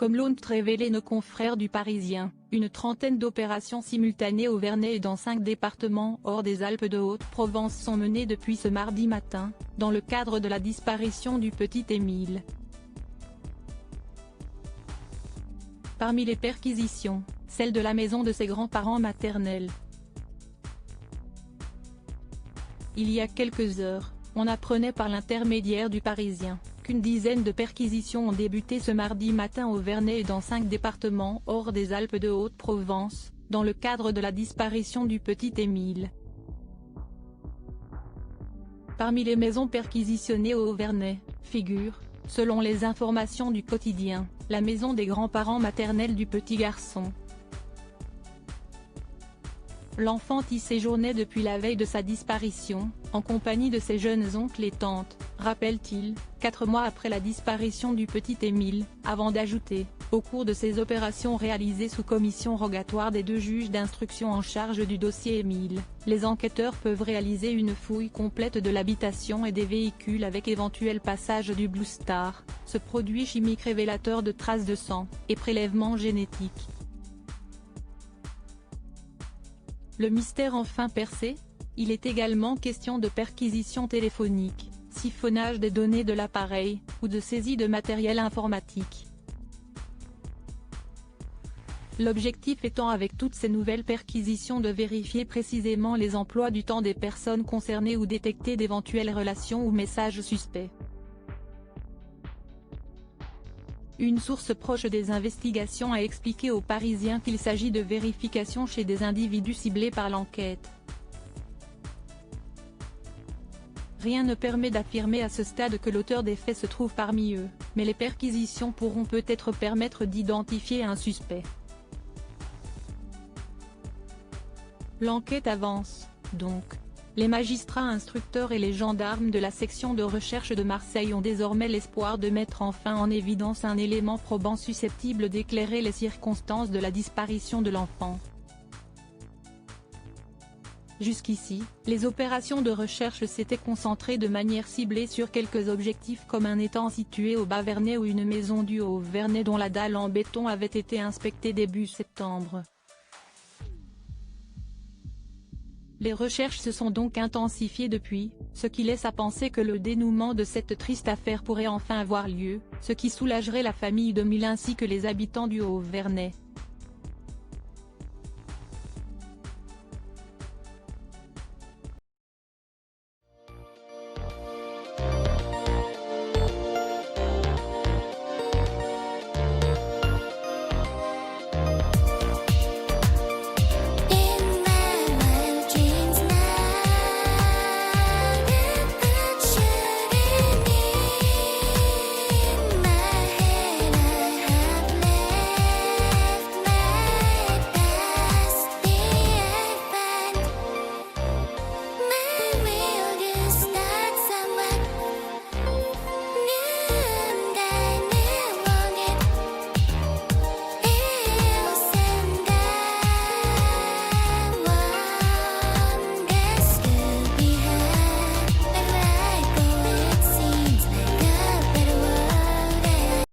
Comme l'ont révélé nos confrères du Parisien, une trentaine d'opérations simultanées au Vernet et dans 5 départements hors des Alpes de Haute-Provence sont menées depuis ce mardi matin, dans le cadre de la disparition du petit Émile. Parmi les perquisitions, celle de la maison de ses grands-parents maternels. Il y a quelques heures, on apprenait par l'intermédiaire du Parisien qu'une dizaine de perquisitions ont débuté ce mardi matin au Vernet et dans 5 départements hors des Alpes de Haute-Provence, dans le cadre de la disparition du petit Émile. Parmi les maisons perquisitionnées au Vernet, figure, selon les informations du quotidien, la maison des grands-parents maternels du petit garçon. L'enfant y séjournait depuis la veille de sa disparition, en compagnie de ses jeunes oncles et tantes, rappelle-t-il, 4 mois après la disparition du petit Émile, avant d'ajouter, au cours de ces opérations réalisées sous commission rogatoire des 2 juges d'instruction en charge du dossier Émile, les enquêteurs peuvent réaliser une fouille complète de l'habitation et des véhicules avec éventuel passage du Blue Star, ce produit chimique révélateur de traces de sang, et prélèvements génétiques. Le mystère enfin percé? Il est également question de perquisition téléphonique, siphonnage des données de l'appareil, ou de saisie de matériel informatique. L'objectif étant avec toutes ces nouvelles perquisitions de vérifier précisément les emplois du temps des personnes concernées ou détecter d'éventuelles relations ou messages suspects. Une source proche des investigations a expliqué aux Parisiens qu'il s'agit de vérifications chez des individus ciblés par l'enquête. Rien ne permet d'affirmer à ce stade que l'auteur des faits se trouve parmi eux, mais les perquisitions pourront peut-être permettre d'identifier un suspect. L'enquête avance, donc. Les magistrats instructeurs et les gendarmes de la section de recherche de Marseille ont désormais l'espoir de mettre enfin en évidence un élément probant susceptible d'éclairer les circonstances de la disparition de l'enfant. Jusqu'ici, les opérations de recherche s'étaient concentrées de manière ciblée sur quelques objectifs comme un étang situé au Bas-Vernet ou une maison du Haut-Vernet dont la dalle en béton avait été inspectée début septembre. Les recherches se sont donc intensifiées depuis, ce qui laisse à penser que le dénouement de cette triste affaire pourrait enfin avoir lieu, ce qui soulagerait la famille d'Émile ainsi que les habitants du Haut-Vernet.